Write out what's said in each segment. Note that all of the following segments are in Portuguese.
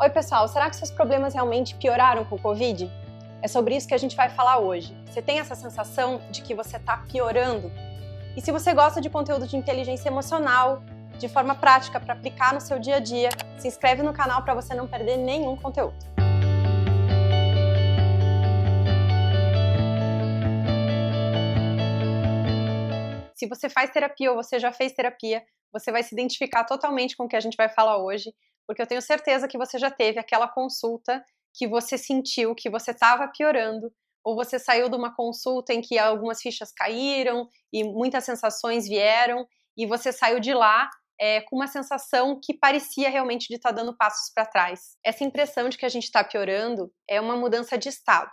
Oi pessoal, será que seus problemas realmente pioraram com o Covid? É sobre isso que a gente vai falar hoje. Você tem essa sensação de que você está piorando? E se você gosta de conteúdo de inteligência emocional, de forma prática para aplicar no seu dia a dia, se inscreve no canal para você não perder nenhum conteúdo. Se você faz terapia ou você já fez terapia, você vai se identificar totalmente com o que a gente vai falar hoje, porque eu tenho certeza que você já teve aquela consulta que você sentiu que você estava piorando, ou você saiu de uma consulta em que algumas fichas caíram e muitas sensações vieram, e você saiu de lá com uma sensação que parecia realmente de estar dando passos para trás. Essa impressão de que a gente está piorando é uma mudança de estado.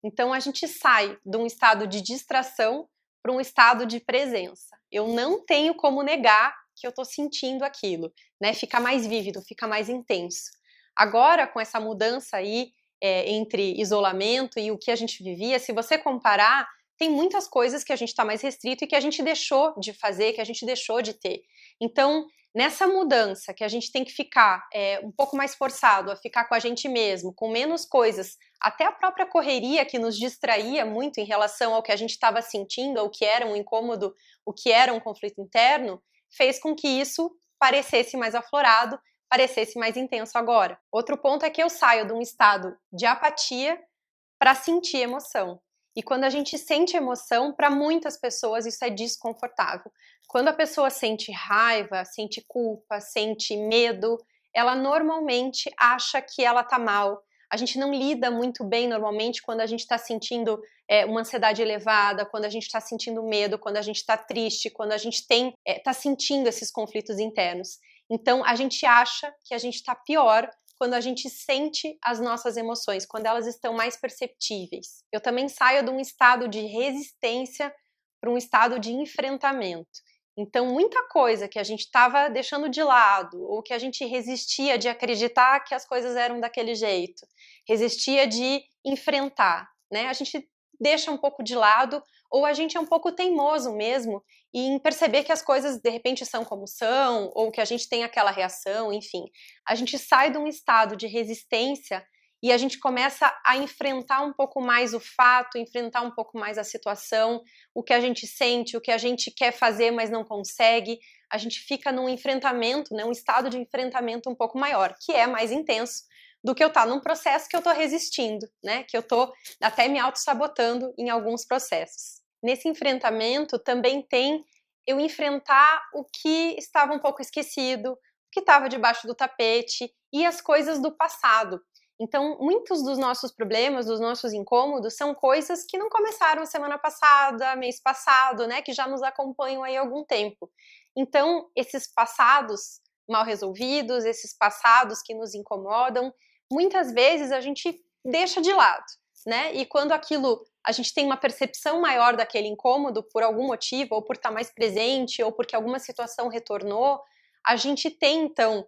Então a gente sai de um estado de distração para um estado de presença. Eu não tenho como negar que eu estou sentindo aquilo, né? Fica mais vívido, fica mais intenso. Agora, com essa mudança aí entre isolamento e o que a gente vivia, se você comparar, tem muitas coisas que a gente está mais restrito e que a gente deixou de fazer, que a gente deixou de ter. Então, nessa mudança que a gente tem que ficar um pouco mais forçado a ficar com a gente mesmo, com menos coisas, até a própria correria que nos distraía muito em relação ao que a gente estava sentindo, ao que era um incômodo, o que era um conflito interno, fez com que isso parecesse mais aflorado, parecesse mais intenso agora. Outro ponto é que eu saio de um estado de apatia para sentir emoção. E quando a gente sente emoção, para muitas pessoas isso é desconfortável. Quando a pessoa sente raiva, sente culpa, sente medo, ela normalmente acha que ela tá mal. A gente não lida muito bem normalmente quando a gente está sentindo uma ansiedade elevada, quando a gente está sentindo medo, quando a gente está triste, quando a gente está sentindo esses conflitos internos. Então a gente acha que a gente está pior quando a gente sente as nossas emoções, quando elas estão mais perceptíveis. Eu também saio de um estado de resistência para um estado de enfrentamento. Então, muita coisa que a gente estava deixando de lado, ou que a gente resistia de acreditar que as coisas eram daquele jeito, resistia de enfrentar, né? A gente deixa um pouco de lado, ou a gente é um pouco teimoso mesmo em perceber que as coisas de repente são como são, ou que a gente tem aquela reação, enfim. A gente sai de um estado de resistência e a gente começa a enfrentar um pouco mais o fato, enfrentar um pouco mais a situação, o que a gente sente, o que a gente quer fazer, mas não consegue. A gente fica num enfrentamento, né, um estado de enfrentamento um pouco maior, que é mais intenso do que eu estar num processo que eu estou resistindo, né, que eu estou até me auto-sabotando em alguns processos. Nesse enfrentamento também tem eu enfrentar o que estava um pouco esquecido, o que estava debaixo do tapete e as coisas do passado. Então, muitos dos nossos problemas, dos nossos incômodos, são coisas que não começaram semana passada, mês passado, né, que já nos acompanham aí há algum tempo. Então, esses passados mal resolvidos, esses passados que nos incomodam, muitas vezes a gente deixa de lado, né? E quando aquilo, a gente tem uma percepção maior daquele incômodo por algum motivo, ou por estar mais presente, ou porque alguma situação retornou, a gente tem então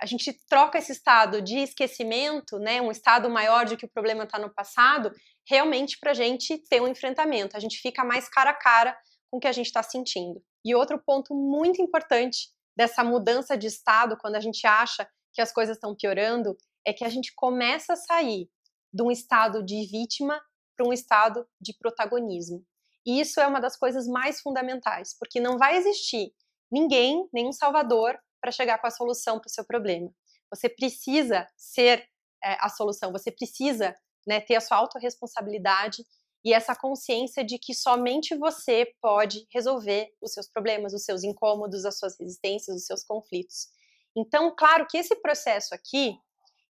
a gente troca esse estado de esquecimento, né, um estado maior de que o problema está no passado, realmente para a gente ter um enfrentamento. A gente fica mais cara a cara com o que a gente está sentindo. E outro ponto muito importante dessa mudança de estado, quando a gente acha que as coisas estão piorando, é que a gente começa a sair de um estado de vítima para um estado de protagonismo. E isso é uma das coisas mais fundamentais, porque não vai existir ninguém, nenhum salvador, para chegar com a solução para o seu problema. Você precisa ser a solução, você precisa, né, ter a sua autorresponsabilidade e essa consciência de que somente você pode resolver os seus problemas, os seus incômodos, as suas resistências, os seus conflitos. Então, claro que esse processo aqui,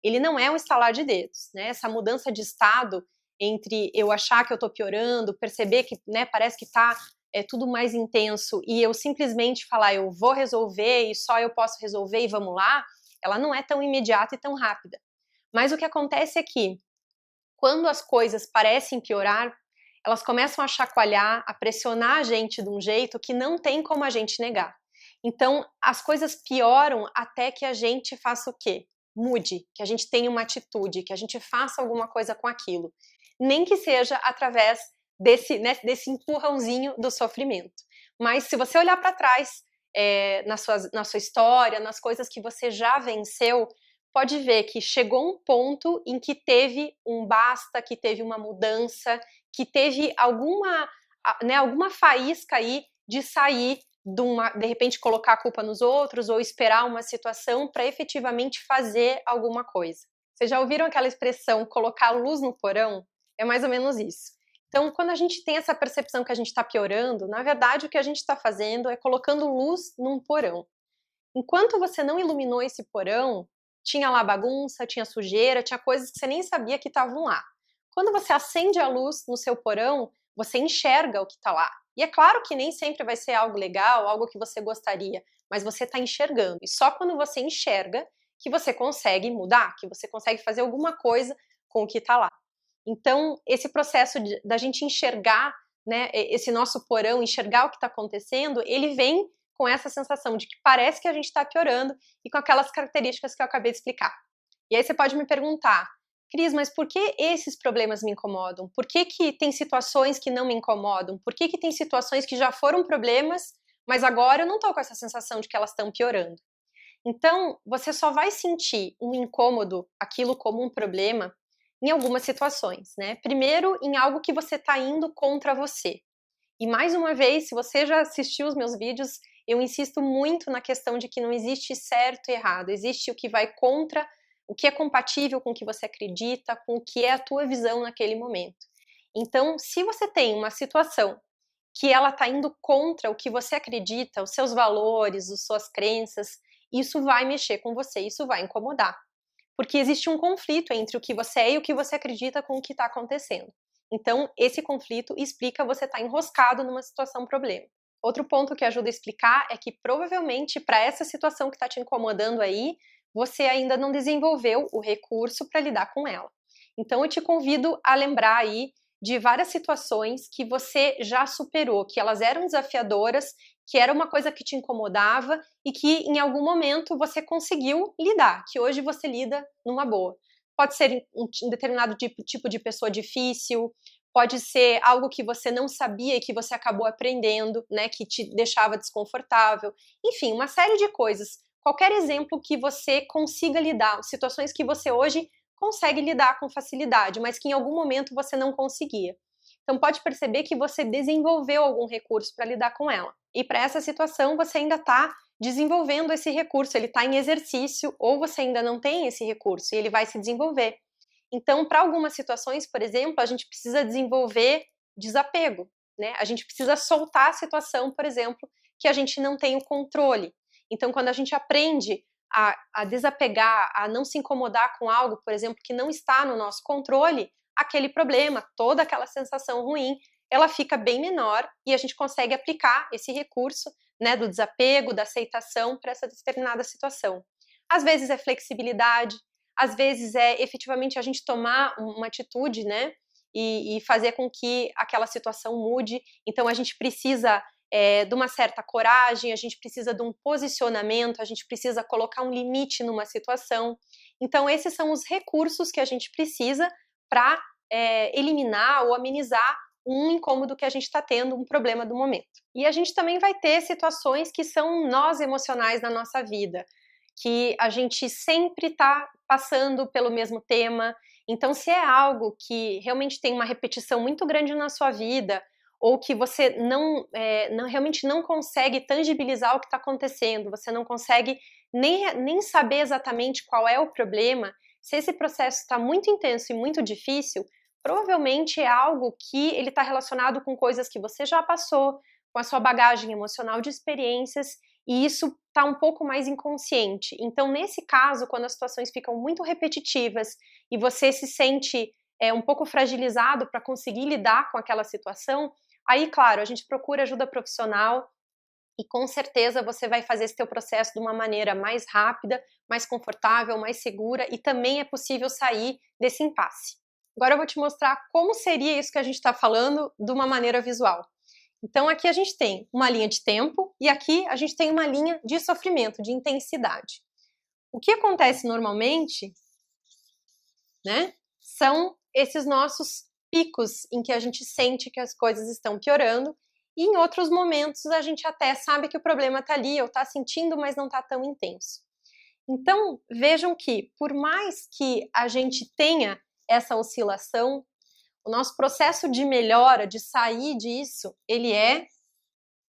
ele não é um estalar de dedos, né? Essa mudança de estado entre eu achar que eu estou piorando, perceber que, né, parece que está tudo mais intenso e eu simplesmente falar eu vou resolver e só eu posso resolver e vamos lá, ela não é tão imediata e tão rápida. Mas o que acontece é que quando as coisas parecem piorar, elas começam a chacoalhar, a pressionar a gente de um jeito que não tem como a gente negar. Então, as coisas pioram até que a gente faça o quê? Mude, que a gente tenha uma atitude, que a gente faça alguma coisa com aquilo. Nem que seja através desse empurrãozinho do sofrimento. Mas se você olhar para trás, na sua história, nas coisas que você já venceu, pode ver que chegou um ponto em que teve um basta, que teve uma mudança, que teve alguma faísca aí de sair de repente colocar a culpa nos outros ou esperar uma situação para efetivamente fazer alguma coisa. Vocês já ouviram aquela expressão colocar luz no porão? É mais ou menos isso. Então, quando a gente tem essa percepção que a gente está piorando, na verdade o que a gente está fazendo é colocando luz num porão. Enquanto você não iluminou esse porão, tinha lá bagunça, tinha sujeira, tinha coisas que você nem sabia que estavam lá. Quando você acende a luz no seu porão, você enxerga o que está lá. E é claro que nem sempre vai ser algo legal, algo que você gostaria, mas você está enxergando. E só quando você enxerga que você consegue mudar, que você consegue fazer alguma coisa com o que está lá. Então, esse processo da gente enxergar, né, esse nosso porão, enxergar o que está acontecendo, ele vem com essa sensação de que parece que a gente está piorando e com aquelas características que eu acabei de explicar. E aí você pode me perguntar, Cris, mas por que esses problemas me incomodam? Por que tem situações que não me incomodam? Por que tem situações que já foram problemas, mas agora eu não estou com essa sensação de que elas estão piorando? Então, você só vai sentir um incômodo, aquilo como um problema, em algumas situações, né? Primeiro, em algo que você está indo contra você. E mais uma vez, se você já assistiu os meus vídeos, eu insisto muito na questão de que não existe certo e errado, existe o que vai contra, o que é compatível com o que você acredita, com o que é a tua visão naquele momento. Então, se você tem uma situação que ela está indo contra o que você acredita, os seus valores, as suas crenças, isso vai mexer com você, isso vai incomodar. Porque existe um conflito entre o que você é e o que você acredita com o que está acontecendo. Então, esse conflito explica você estar enroscado numa situação problema. Outro ponto que ajuda a explicar é que provavelmente para essa situação que está te incomodando aí, você ainda não desenvolveu o recurso para lidar com ela. Então, eu te convido a lembrar aí de várias situações que você já superou, que elas eram desafiadoras, que era uma coisa que te incomodava e que em algum momento você conseguiu lidar, que hoje você lida numa boa. Pode ser um determinado tipo de pessoa difícil, pode ser algo que você não sabia e que você acabou aprendendo, né, que te deixava desconfortável. Enfim, uma série de coisas. Qualquer exemplo que você consiga lidar, situações que você hoje consegue lidar com facilidade, mas que em algum momento você não conseguia. Então pode perceber que você desenvolveu algum recurso para lidar com ela. E para essa situação você ainda está desenvolvendo esse recurso, ele está em exercício, ou você ainda não tem esse recurso e ele vai se desenvolver. Então, para algumas situações, por exemplo, a gente precisa desenvolver desapego, né? A gente precisa soltar a situação, por exemplo, que a gente não tem o controle. Então, quando a gente aprende a desapegar, a não se incomodar com algo, por exemplo, que não está no nosso controle, aquele problema, toda aquela sensação ruim, ela fica bem menor e a gente consegue aplicar esse recurso, né, do desapego, da aceitação para essa determinada situação. Às vezes é flexibilidade, às vezes é efetivamente a gente tomar uma atitude, né, e fazer com que aquela situação mude. Então a gente precisa de uma certa coragem, a gente precisa de um posicionamento, a gente precisa colocar um limite numa situação. Então esses são os recursos que a gente precisa para eliminar ou amenizar um incômodo que a gente está tendo, um problema do momento. E a gente também vai ter situações que são nós emocionais na nossa vida, que a gente sempre está passando pelo mesmo tema. Então, se é algo que realmente tem uma repetição muito grande na sua vida, ou que você realmente não consegue tangibilizar o que está acontecendo, você não consegue nem saber exatamente qual é o problema, se esse processo está muito intenso e muito difícil, provavelmente é algo que ele está relacionado com coisas que você já passou, com a sua bagagem emocional de experiências, e isso está um pouco mais inconsciente. Então, nesse caso, quando as situações ficam muito repetitivas e você se sente um pouco fragilizado para conseguir lidar com aquela situação, aí, claro, a gente procura ajuda profissional e com certeza você vai fazer esse teu processo de uma maneira mais rápida, mais confortável, mais segura e também é possível sair desse impasse. Agora eu vou te mostrar como seria isso que a gente está falando de uma maneira visual. Então aqui a gente tem uma linha de tempo e aqui a gente tem uma linha de sofrimento, de intensidade. O que acontece normalmente, né, são esses nossos picos em que a gente sente que as coisas estão piorando e em outros momentos a gente até sabe que o problema está ali ou está sentindo, mas não está tão intenso. Então, vejam que, por mais que a gente tenha essa oscilação, o nosso processo de melhora, de sair disso, ele é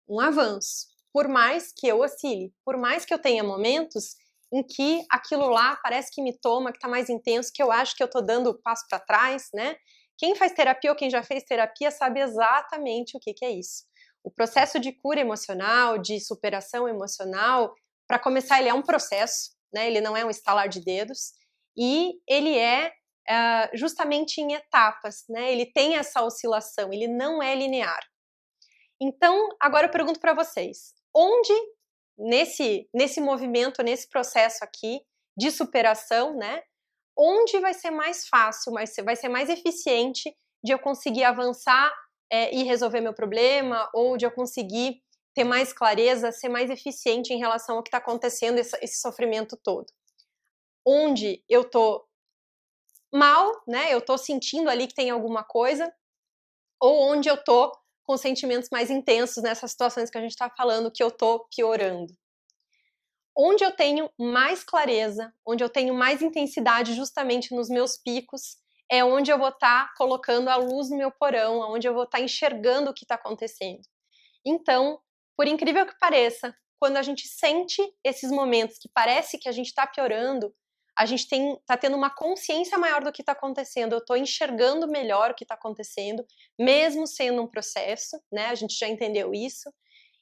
um avanço. Por mais que eu oscile, por mais que eu tenha momentos em que aquilo lá parece que me toma, que está mais intenso, que eu acho que eu estou dando passo para trás, né? Quem faz terapia ou quem já fez terapia sabe exatamente o que é isso. O processo de cura emocional, de superação emocional, para começar, ele é um processo, né? Ele não é um estalar de dedos, e ele é justamente em etapas, né? Ele tem essa oscilação, ele não é linear. Então, agora eu pergunto para vocês, onde nesse movimento, nesse processo aqui de superação, né? Onde vai ser mais fácil, vai ser mais eficiente de eu conseguir avançar e resolver meu problema, ou de eu conseguir ter mais clareza, ser mais eficiente em relação ao que está acontecendo, esse sofrimento todo. Onde eu tô mal, né? Eu tô sentindo ali que tem alguma coisa, ou onde eu tô com sentimentos mais intensos nessas situações que a gente está falando, que eu tô piorando. Onde eu tenho mais clareza, onde eu tenho mais intensidade justamente nos meus picos, é onde eu vou estar colocando a luz no meu porão, onde eu vou estar enxergando o que está acontecendo. Então, por incrível que pareça, quando a gente sente esses momentos que parece que a gente está piorando, a gente está tendo uma consciência maior do que está acontecendo, eu estou enxergando melhor o que está acontecendo, mesmo sendo um processo, né? A gente já entendeu isso.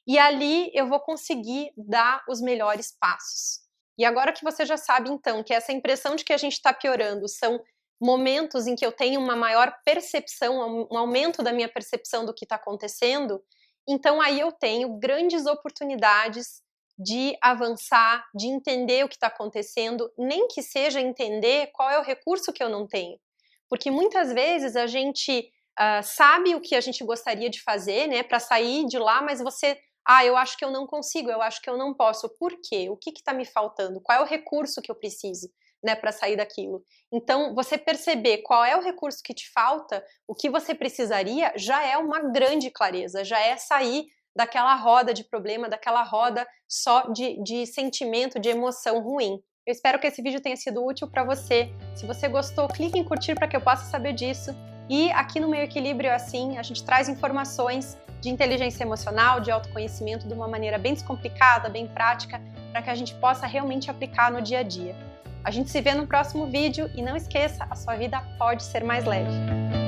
E ali eu vou conseguir dar os melhores passos. E agora que você já sabe, então, que essa impressão de que a gente está piorando são momentos em que eu tenho uma maior percepção, um aumento da minha percepção do que está acontecendo, então aí eu tenho grandes oportunidades de avançar, de entender o que está acontecendo, nem que seja entender qual é o recurso que eu não tenho. Porque muitas vezes a gente sabe o que a gente gostaria de fazer, né, para sair de lá, mas eu acho que eu não consigo, eu acho que eu não posso. Por quê? O que está me faltando? Qual é o recurso que eu preciso, né, para sair daquilo? Então, você perceber qual é o recurso que te falta, o que você precisaria, já é uma grande clareza, já é sair daquela roda de problema, daquela roda só de sentimento, de emoção ruim. Eu espero que esse vídeo tenha sido útil para você. Se você gostou, clique em curtir para que eu possa saber disso. E aqui no Meio Equilíbrio, assim, a gente traz informações de inteligência emocional, de autoconhecimento de uma maneira bem descomplicada, bem prática, para que a gente possa realmente aplicar no dia a dia. A gente se vê no próximo vídeo e não esqueça, a sua vida pode ser mais leve.